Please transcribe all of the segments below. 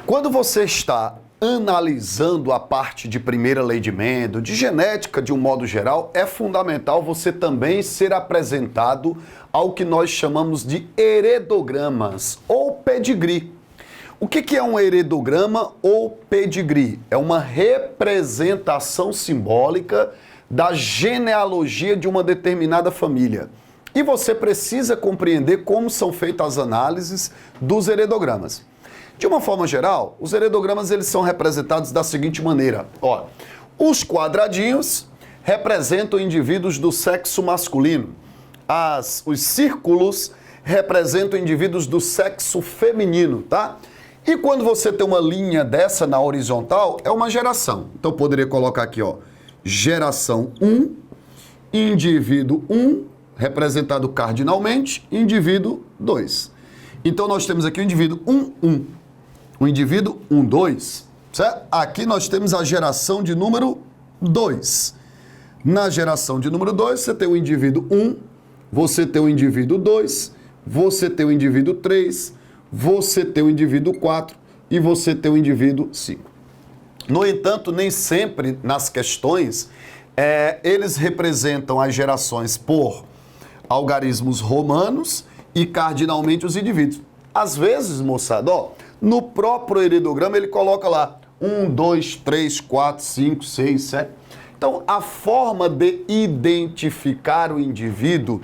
Quando você está analisando a parte de primeira lei de Mendel, de genética de um modo geral, é fundamental você também ser apresentado ao que nós chamamos de heredogramas ou pedigree. O que é um heredograma ou pedigree? É uma representação simbólica da genealogia de uma determinada família. E você precisa compreender como são feitas as análises dos heredogramas. De uma forma geral, os heredogramas eles são representados da seguinte maneira. Ó, os quadradinhos representam indivíduos do sexo masculino. Os círculos representam indivíduos do sexo feminino, tá? E quando você tem uma linha dessa na horizontal, é uma geração. Então, eu poderia colocar aqui, ó, geração 1, indivíduo 1, representado cardinalmente, indivíduo 2. Então, nós temos aqui o indivíduo 1, 1. O indivíduo 1, 2, certo? Aqui nós temos a geração de número 2. Na geração de número 2, você tem o indivíduo 1, você tem o indivíduo 2, você tem o indivíduo 3, você tem o indivíduo 4 e você tem o indivíduo 5. No entanto, nem sempre nas questões, eles representam as gerações por algarismos romanos e cardinalmente os indivíduos. Às vezes, moçada, ó, no próprio heredograma ele coloca lá 1, 2, 3, 4, 5, 6, 7. Então, a forma de identificar o indivíduo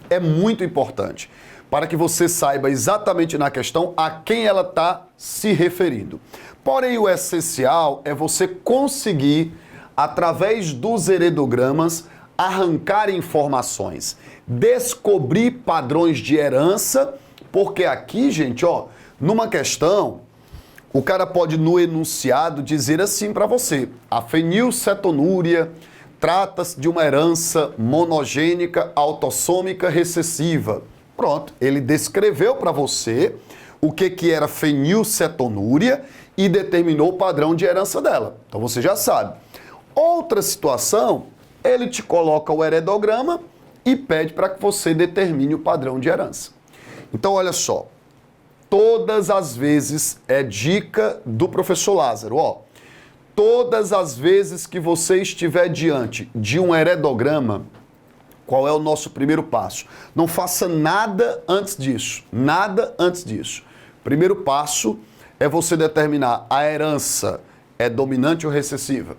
é muito importante para que você saiba exatamente na questão a quem ela está se referindo. Porém, o essencial é você conseguir, através dos heredogramas, arrancar informações, descobrir padrões de herança, porque aqui, gente, ó, numa questão, o cara pode no enunciado dizer assim para você: a fenilcetonúria trata-se de uma herança monogênica autossômica recessiva. Pronto, ele descreveu para você o que era fenilcetonúria e determinou o padrão de herança dela. Então você já sabe. Outra situação, ele te coloca o heredograma e pede para que você determine o padrão de herança. Então olha só, todas as vezes é dica do professor Lázaro, ó. Todas as vezes que você estiver diante de um heredograma, qual é o nosso primeiro passo? Não faça nada antes disso. Nada antes disso. Primeiro passo é você determinar a herança é dominante ou recessiva.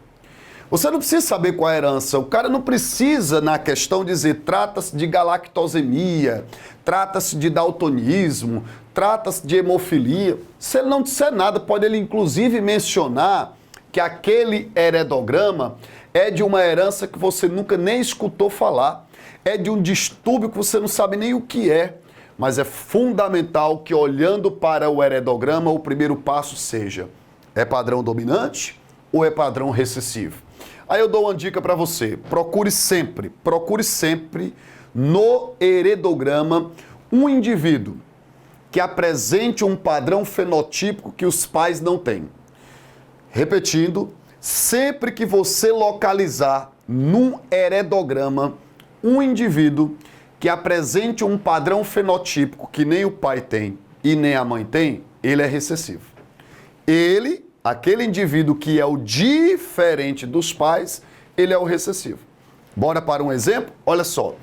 Você não precisa saber qual é a herança. O cara não precisa, na questão, dizer trata-se de galactosemia, trata-se de daltonismo, trata-se de hemofilia. Se ele não disser nada, pode ele inclusive mencionar que aquele heredograma é de uma herança que você nunca nem escutou falar. É de um distúrbio que você não sabe nem o que é, mas é fundamental que, olhando para o heredograma, o primeiro passo seja: é padrão dominante ou é padrão recessivo? Aí eu dou uma dica para você: procure sempre no heredograma um indivíduo que apresente um padrão fenotípico que os pais não têm. Repetindo, sempre que você localizar num heredograma um indivíduo que apresente um padrão fenotípico que nem o pai tem e nem a mãe tem, ele é recessivo. Aquele indivíduo que é o diferente dos pais, ele é o recessivo. Bora para um exemplo? Olha só.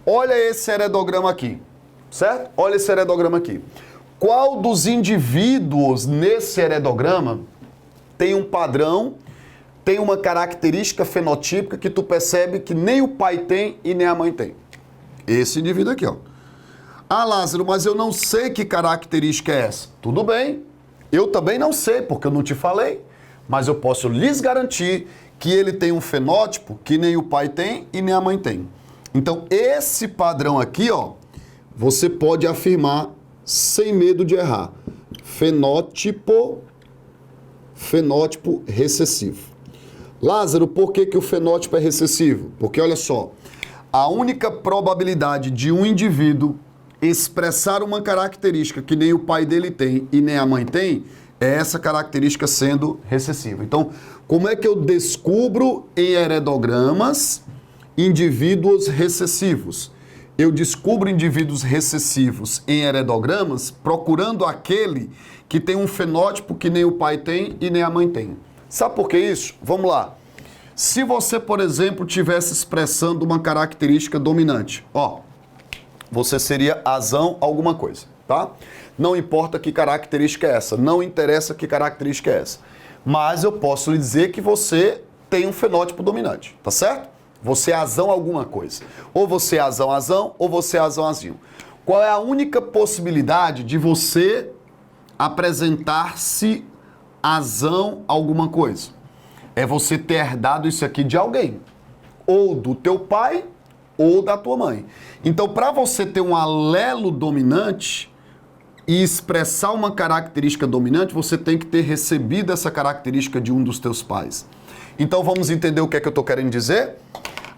Olha esse heredograma aqui, certo? Olha esse heredograma aqui. Qual dos indivíduos nesse heredograma tem um padrão, tem uma característica fenotípica que tu percebe que nem o pai tem e nem a mãe tem? Esse indivíduo aqui, ó. Ah, Lázaro, mas eu não sei que característica é essa. Tudo bem, eu também não sei, porque eu não te falei, mas eu posso lhes garantir que ele tem um fenótipo que nem o pai tem e nem a mãe tem. Então, esse padrão aqui, ó, você pode afirmar sem medo de errar. Fenótipo recessivo. Lázaro, por que o fenótipo é recessivo? Porque, olha só, a única probabilidade de um indivíduo expressar uma característica que nem o pai dele tem e nem a mãe tem, é essa característica sendo recessiva. Então, como é que eu descubro em heredogramas indivíduos recessivos? eu descubro indivíduos recessivos em heredogramas procurando aquele que tem um fenótipo que nem o pai tem e nem a mãe tem. Sabe por que isso? Vamos lá. Se você, por exemplo, tivesse expressando uma característica dominante, você seria azão alguma coisa, tá? Não importa que característica é essa, não interessa que característica é essa. Mas eu posso lhe dizer que você tem um fenótipo dominante, tá certo? Você é azão alguma coisa. Ou você é azão, ou você é azão-azinho. Qual é a única possibilidade de você apresentar-se azão alguma coisa? É você ter herdado isso aqui de alguém. Ou do teu pai, ou da tua mãe. Então, para você ter um alelo dominante e expressar uma característica dominante, você tem que ter recebido essa característica de um dos teus pais. Então, vamos entender o que é que eu estou querendo dizer?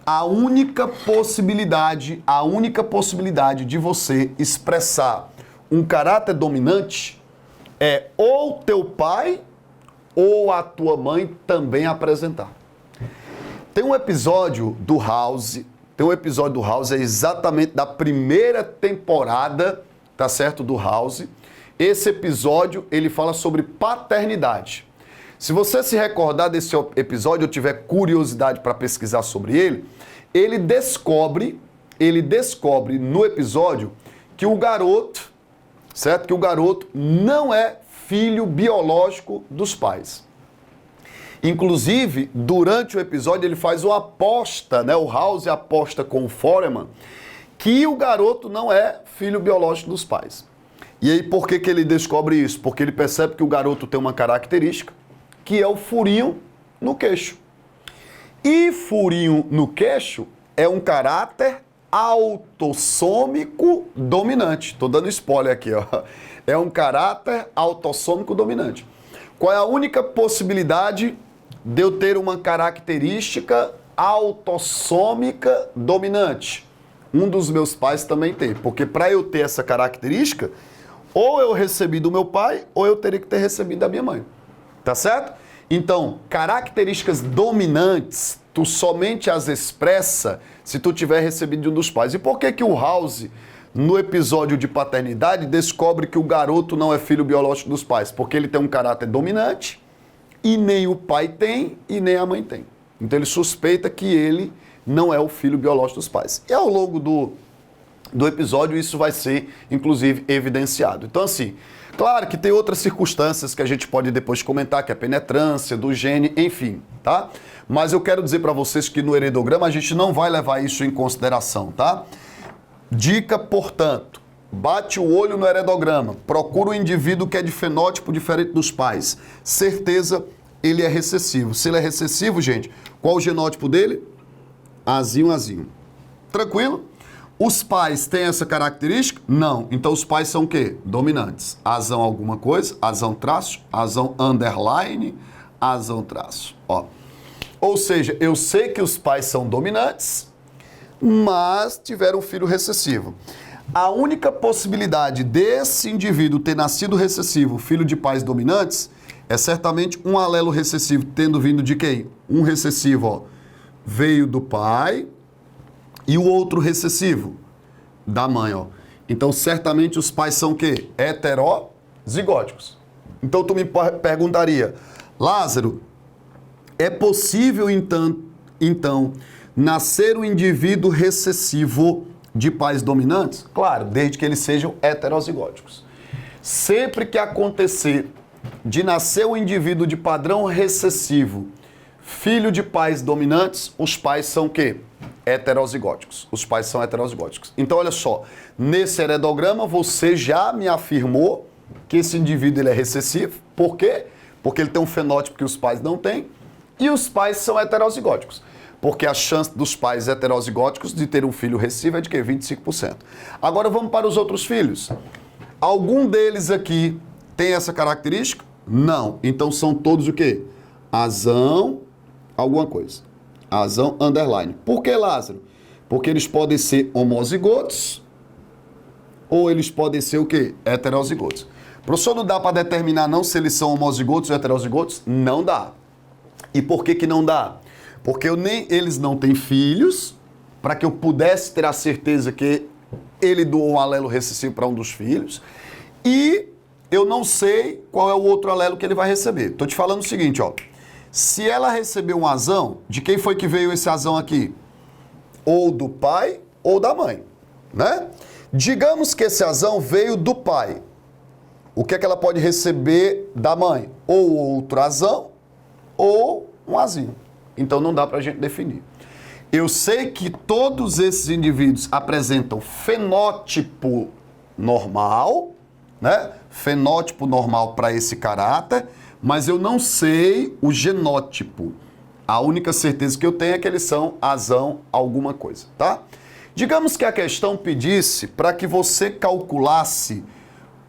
A única possibilidade de você expressar um caráter dominante é ou teu pai ou a tua mãe também apresentar. Tem um episódio do House, é exatamente da primeira temporada, tá certo, do House. Esse episódio, ele fala sobre paternidade. Se você se recordar desse episódio ou tiver curiosidade para pesquisar sobre ele descobre no episódio que o garoto, certo? Que o garoto não é filho biológico dos pais. Inclusive, durante o episódio, ele faz uma aposta, né? O House aposta com o Foreman que o garoto não é filho biológico dos pais. E aí, por que ele descobre isso? Porque ele percebe que o garoto tem uma característica, que é o furinho no queixo. E furinho no queixo é um caráter autossômico dominante. Estou dando spoiler aqui, ó. É um caráter autossômico dominante. Qual é a única possibilidade de eu ter uma característica autossômica dominante? Um dos meus pais também tem, porque para eu ter essa característica, ou eu recebi do meu pai, ou eu teria que ter recebido da minha mãe. Tá certo? Então, características dominantes, tu somente as expressa se tu tiver recebido de um dos pais. E por que o House, no episódio de paternidade, descobre que o garoto não é filho biológico dos pais? Porque ele tem um caráter dominante e nem o pai tem e nem a mãe tem. Então ele suspeita que ele não é o filho biológico dos pais. E ao longo do episódio isso vai ser, inclusive, evidenciado. Então assim, claro que tem outras circunstâncias que a gente pode depois comentar, que é a penetrância do gene, enfim, tá? Mas eu quero dizer para vocês que no heredograma a gente não vai levar isso em consideração, tá? Dica, portanto, bate o olho no heredograma, procura um indivíduo que é de fenótipo diferente dos pais. Certeza, ele é recessivo. Se ele é recessivo, gente, qual o genótipo dele? Azinho, azinho. Tranquilo? Os pais têm essa característica? Não. Então os pais são o quê? Dominantes. Azão alguma coisa, azão traço, azão underline, azão traço. Ó. Ou seja, eu sei que os pais são dominantes, mas tiveram um filho recessivo. A única possibilidade desse indivíduo ter nascido recessivo, filho de pais dominantes, é certamente um alelo recessivo tendo vindo de quem? Um recessivo, ó, veio do pai e o outro recessivo da mãe, ó. Então, certamente os pais são o quê? Heterozigóticos. Então, tu me perguntaria, Lázaro, é possível, então, nascer um indivíduo recessivo de pais dominantes? Claro, desde que eles sejam heterozigóticos. Sempre que acontecer de nascer um indivíduo de padrão recessivo, filho de pais dominantes, os pais são o quê? Heterozigóticos. Os pais são heterozigóticos. Então, olha só, nesse heredograma você já me afirmou que esse indivíduo ele é recessivo. Por quê? Porque ele tem um fenótipo que os pais não têm e os pais são heterozigóticos. Porque a chance dos pais heterozigóticos de ter um filho recessivo é de quê? 25%. Agora vamos para os outros filhos. Algum deles aqui tem essa característica? Não. Então são todos o quê? Azão, alguma coisa. Azão, underline. Por que, Lázaro? Porque eles podem ser homozigotos ou eles podem ser o quê? Heterozigotos. Professor, não dá para determinar não se eles são homozigotos ou heterozigotos? Não dá. E por que não dá? Porque eles não têm filhos, para que eu pudesse ter a certeza que ele doou um alelo recessivo para um dos filhos, e eu não sei qual é o outro alelo que ele vai receber. Estou te falando o seguinte, ó. Se ela recebeu um azão, de quem foi que veio esse azão aqui? Ou do pai ou da mãe, né? Digamos que esse azão veio do pai. O que é que ela pode receber da mãe? Ou outro azão ou um azinho. Então não dá para a gente definir. Eu sei que todos esses indivíduos apresentam fenótipo normal, né? Fenótipo normal para esse caráter, mas eu não sei o genótipo. A única certeza que eu tenho é que eles são azão alguma coisa, tá? Digamos que a questão pedisse para que você calculasse,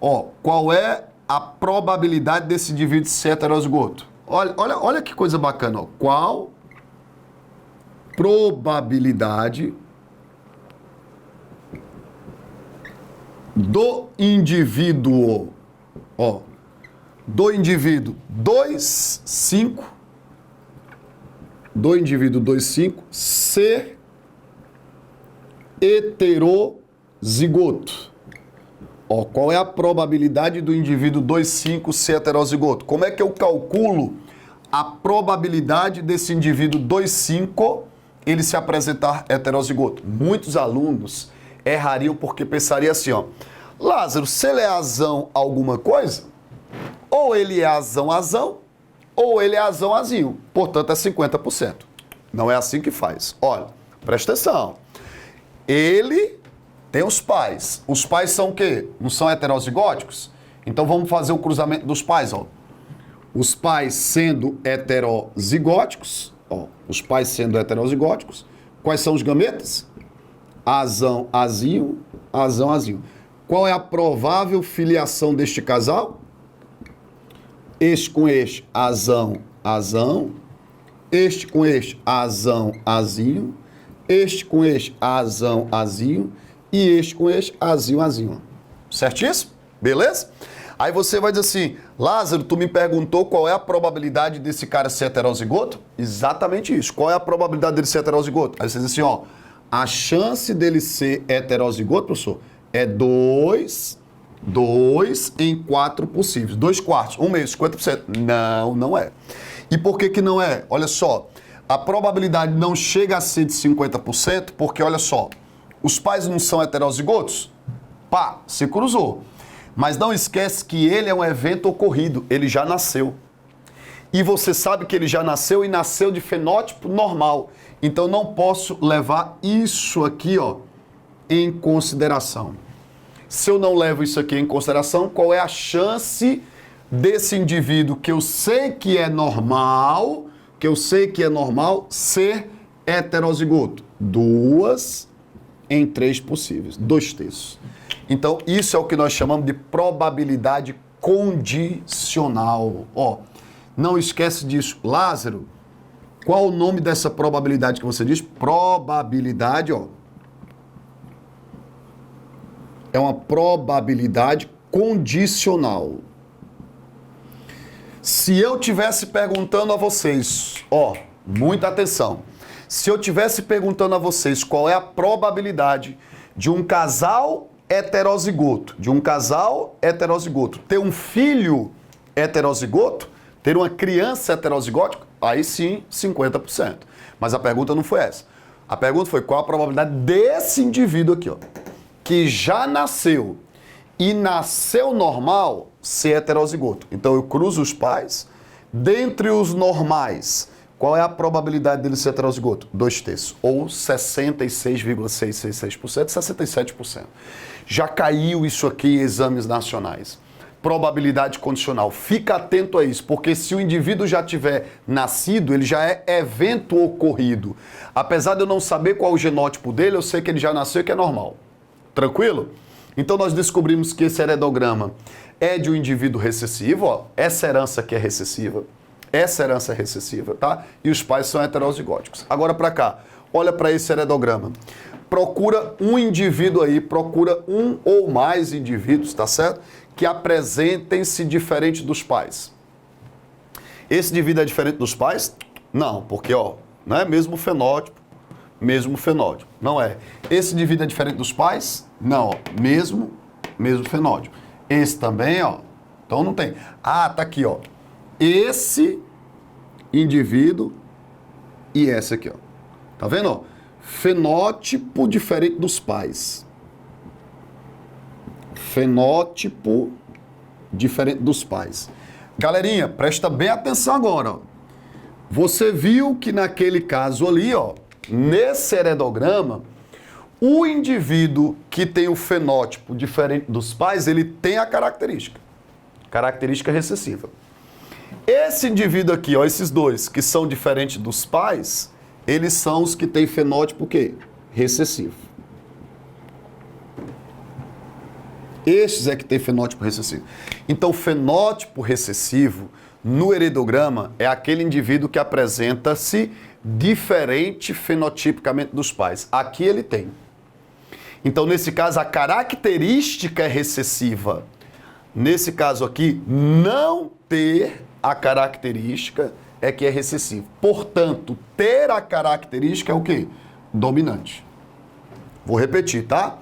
ó, qual é a probabilidade desse indivíduo ser heterozigoto. Olha que coisa bacana, ó. Qual probabilidade do indivíduo, ó, do indivíduo 2,5 ser heterozigoto. Ó, qual é a probabilidade do indivíduo 2,5 ser heterozigoto? Como é que eu calculo a probabilidade desse indivíduo 2,5 ele se apresentar heterozigoto? Muitos alunos errariam porque pensariam assim, ó, Lázaro, se ele é azão alguma coisa, ou ele é azão, ou ele é azão, portanto é 50%. Não é assim que faz. Olha, presta atenção. Ele tem os pais. Os pais são o quê? Não são heterozigóticos? Então vamos fazer o cruzamento dos pais, ó. Os pais sendo heterozigóticos, ó, os pais sendo heterozigóticos, quais são os gametas? Azão, azinho, azão, azinho. Qual é a provável filiação deste casal? Este com este, azão, azão. Este com este, azão, azinho. Este com este, azão, azinho. E este com este, azinho, azinho. Certíssimo? Beleza? Aí você vai dizer assim, Lázaro, tu me perguntou qual é a probabilidade desse cara ser heterozigoto? Exatamente isso. Qual é a probabilidade dele ser heterozigoto? Aí você diz assim, ó, a chance dele ser heterozigoto, professor, é 2 em 4 possíveis. 2 quartos, 1 meio, 50%. Não, não é. E por que que não é? Olha só, a probabilidade não chega a ser de 50%, porque, olha só, os pais não são heterozigotos? Pá, se cruzou. Mas não esquece que ele é um evento ocorrido, ele já nasceu. E você sabe que ele já nasceu e nasceu de fenótipo normal. Então não posso levar isso aqui, ó, em consideração. Se eu não levo isso aqui em consideração, qual é a chance desse indivíduo que eu sei que é normal, ser heterozigoto? 2 em 3 possíveis, 2/3. Então, isso é o que nós chamamos de probabilidade condicional. Ó, não esquece disso. Lázaro, qual o nome dessa probabilidade que você diz? Probabilidade, ó. É uma probabilidade condicional. Se eu tivesse perguntando a vocês, ó, muita atenção. Se eu tivesse perguntando a vocês qual é a probabilidade de um casal heterozigoto, ter um filho heterozigoto, ter uma criança heterozigótica, aí sim, 50%. Mas a pergunta não foi essa. A pergunta foi qual a probabilidade desse indivíduo aqui, ó, que já nasceu e nasceu normal, ser heterozigoto. Então eu cruzo os pais, dentre os normais, qual é a probabilidade dele ser heterozigoto? 2/3, ou 66,666%, 67%. Já caiu isso aqui em exames nacionais. Probabilidade condicional. Fica atento a isso, porque se o indivíduo já tiver nascido, ele já é evento ocorrido. Apesar de eu não saber qual o genótipo dele, eu sei que ele já nasceu e que é normal. Tranquilo? Então nós descobrimos que esse heredograma é de um indivíduo recessivo, ó. Essa herança aqui é recessiva. Essa herança é recessiva, tá? E os pais são heterozigóticos. Agora para cá, olha para esse heredograma. Procura um indivíduo aí, procura um ou mais indivíduos, tá certo? Que apresentem-se diferente dos pais. Esse indivíduo é diferente dos pais? Não, porque, ó, não é mesmo fenótipo. Não é. Esse indivíduo é diferente dos pais? Não, ó, mesmo fenótipo. Esse também, ó, então não tem. Ah, tá aqui, ó. Esse indivíduo e esse aqui, ó. Tá vendo, ó? Fenótipo diferente dos pais. Fenótipo diferente dos pais. Galerinha, presta bem atenção agora, ó. Você viu que naquele caso ali, ó, nesse heredograma, o indivíduo que tem o fenótipo diferente dos pais, ele tem a característica recessiva. Esse indivíduo aqui, ó, esses dois que são diferentes dos pais, eles são os que têm fenótipo o quê? Recessivo. Estes é que tem fenótipo recessivo. Então, fenótipo recessivo no heredograma é aquele indivíduo que apresenta-se diferente fenotipicamente dos pais. Aqui ele tem. Então, nesse caso, a característica é recessiva. Nesse caso aqui, não ter a característica é que é recessivo. Portanto, ter a característica é o quê? Dominante. Vou repetir, tá?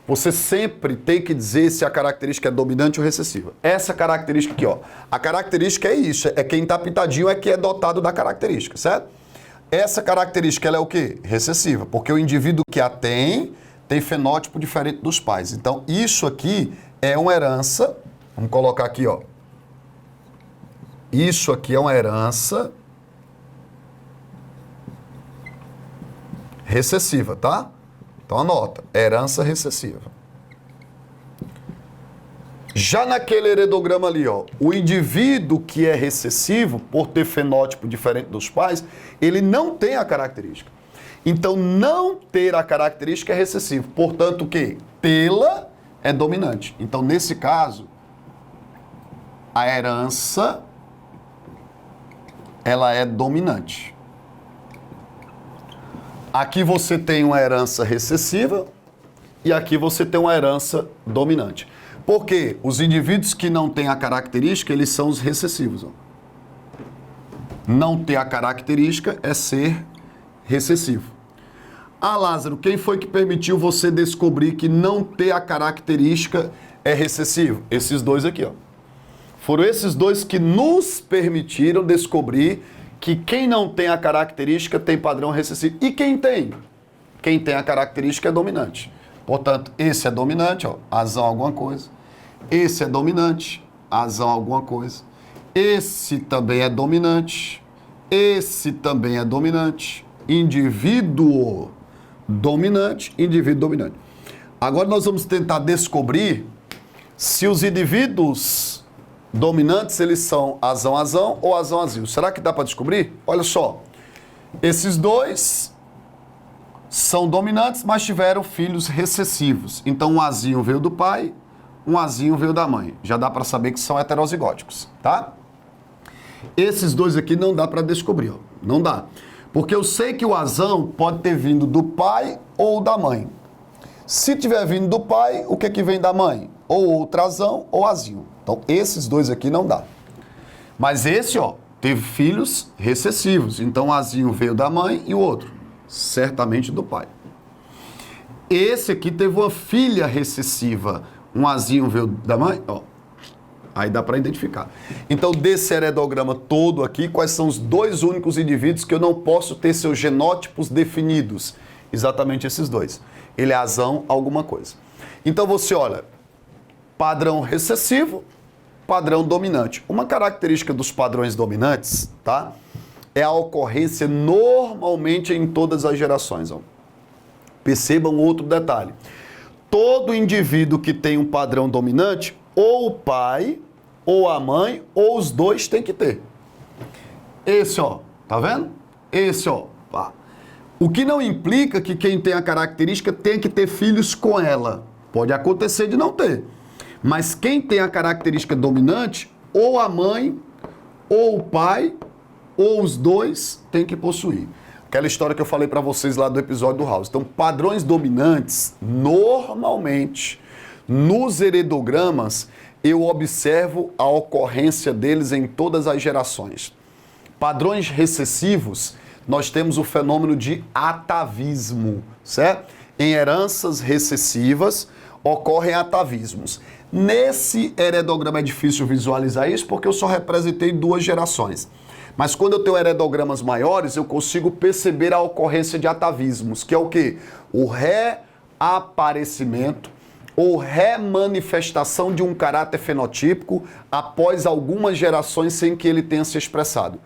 Você sempre tem que dizer se a característica é dominante ou recessiva. Essa característica aqui, ó. A característica é isso, é quem tá pintadinho é que é dotado da característica, certo? Essa característica, ela é o quê? Recessiva, porque o indivíduo que a tem fenótipo diferente dos pais. Então, isso aqui é uma herança, vamos colocar aqui, ó. Isso aqui é uma herança recessiva, tá? Então anota, herança recessiva. Já naquele heredograma ali, ó, o indivíduo que é recessivo, por ter fenótipo diferente dos pais, ele não tem a característica. Então não ter a característica é recessivo. Portanto, o quê? Tê-la é dominante. Então, nesse caso, a herança ela é dominante. Aqui você tem uma herança recessiva e aqui você tem uma herança dominante. Porque os indivíduos que não têm a característica, eles são os recessivos. Ó. Não ter a característica é ser recessivo. Ah, Lázaro, quem foi que permitiu você descobrir que não ter a característica é recessivo? Esses dois aqui, ó. Foram esses dois que nos permitiram descobrir que quem não tem a característica tem padrão recessivo. E quem tem? Quem tem a característica é dominante. Portanto, esse é dominante, ó, azão alguma coisa. Esse é dominante, azão alguma coisa. Esse também é dominante. Esse também é dominante. Indivíduo dominante, indivíduo dominante. Agora nós vamos tentar descobrir se os indivíduos dominantes, eles são azão-azão ou azão-azil. Será que dá para descobrir? Olha só, esses dois são dominantes, mas tiveram filhos recessivos. Então, um azinho veio do pai, um azinho veio da mãe. Já dá para saber que são heterozigóticos, tá? Esses dois aqui não dá para descobrir, ó. Não dá. Porque eu sei que o azão pode ter vindo do pai ou da mãe. Se tiver vindo do pai, o que vem da mãe? Ou outro azão ou azinho. Então, esses dois aqui não dá. Mas esse, ó, teve filhos recessivos. Então, o azinho veio da mãe e o outro, certamente do pai. Esse aqui teve uma filha recessiva. Um azinho veio da mãe, ó. Aí dá para identificar. Então, desse heredograma todo aqui, quais são os dois únicos indivíduos que eu não posso ter seus genótipos definidos? Exatamente esses dois. Ele é azão alguma coisa. Então, você olha, padrão recessivo, padrão dominante. Uma característica dos padrões dominantes, tá? É a ocorrência normalmente em todas as gerações. Ó. Percebam outro detalhe. Todo indivíduo que tem um padrão dominante, ou o pai, ou a mãe, ou os dois tem que ter. Esse, ó, tá vendo? Esse, ó, pá. O que não implica que quem tem a característica tem que ter filhos com ela. Pode acontecer de não ter. Mas quem tem a característica dominante, ou a mãe, ou o pai, ou os dois tem que possuir. Aquela história que eu falei para vocês lá do episódio do House. Então, padrões dominantes, normalmente, nos heredogramas, eu observo a ocorrência deles em todas as gerações. Padrões recessivos, nós temos o fenômeno de atavismo, certo? em heranças recessivas, ocorrem atavismos. Nesse heredograma é difícil visualizar isso porque eu só representei 2 gerações. Mas quando eu tenho heredogramas maiores, eu consigo perceber a ocorrência de atavismos, que é o quê? O reaparecimento ou remanifestação de um caráter fenotípico após algumas gerações sem que ele tenha se expressado.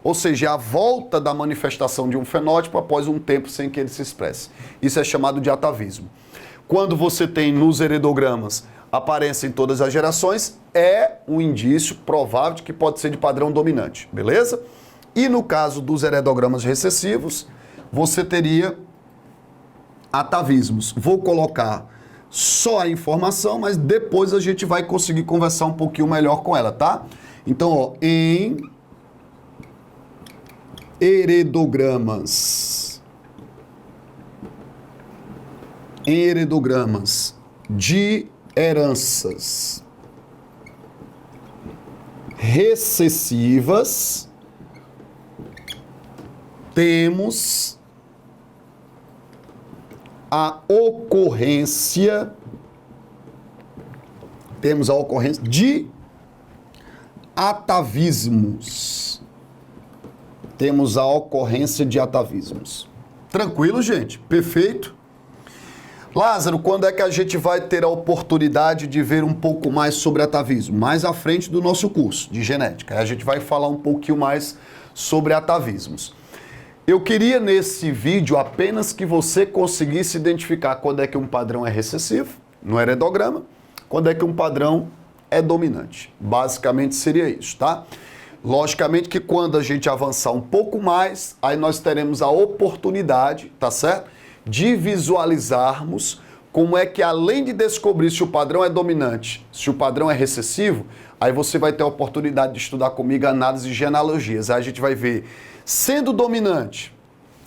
Ou seja, a volta da manifestação de um fenótipo após um tempo sem que ele se expresse. Isso é chamado de atavismo. Quando você tem nos heredogramas aparência em todas as gerações, é um indício provável de que pode ser de padrão dominante, beleza? E no caso dos heredogramas recessivos, você teria atavismos. Vou colocar só a informação, mas depois a gente vai conseguir conversar um pouquinho melhor com ela, tá? Então, ó, em heredogramas de heranças recessivas, temos a ocorrência de atavismos. Temos a ocorrência de atavismos. Tranquilo, gente? Perfeito? Lázaro, quando é que a gente vai ter a oportunidade de ver um pouco mais sobre atavismo? Mais à frente do nosso curso de genética. Aí a gente vai falar um pouquinho mais sobre atavismos. Eu queria nesse vídeo apenas que você conseguisse identificar quando é que um padrão é recessivo, no heredograma, quando é que um padrão é dominante. Basicamente seria isso, tá? Logicamente que quando a gente avançar um pouco mais, aí nós teremos a oportunidade, tá certo? De visualizarmos como é que, além de descobrir se o padrão é dominante, se o padrão é recessivo, aí você vai ter a oportunidade de estudar comigo a análise de genealogias. Aí a gente vai ver, sendo dominante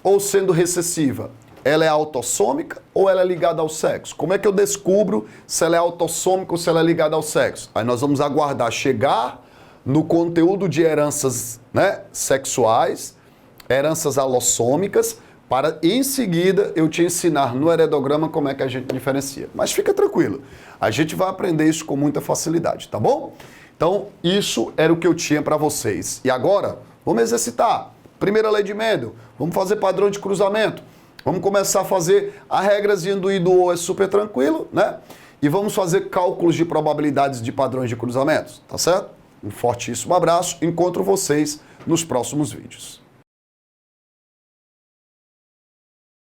ou sendo recessiva, ela é autossômica ou ela é ligada ao sexo? Como é que eu descubro se ela é autossômica ou se ela é ligada ao sexo? Aí nós vamos aguardar chegar no conteúdo de heranças, né, sexuais, heranças alossômicas, para em seguida eu te ensinar no heredograma como é que a gente diferencia. Mas fica tranquilo, a gente vai aprender isso com muita facilidade, tá bom? Então, isso era o que eu tinha para vocês. E agora, vamos exercitar. Primeira lei de Mendel, vamos fazer padrão de cruzamento. Vamos começar a fazer a regrazinha do I do O, é super tranquilo, né? E vamos fazer cálculos de probabilidades de padrões de cruzamentos, tá certo? Um fortíssimo abraço, encontro vocês nos próximos vídeos.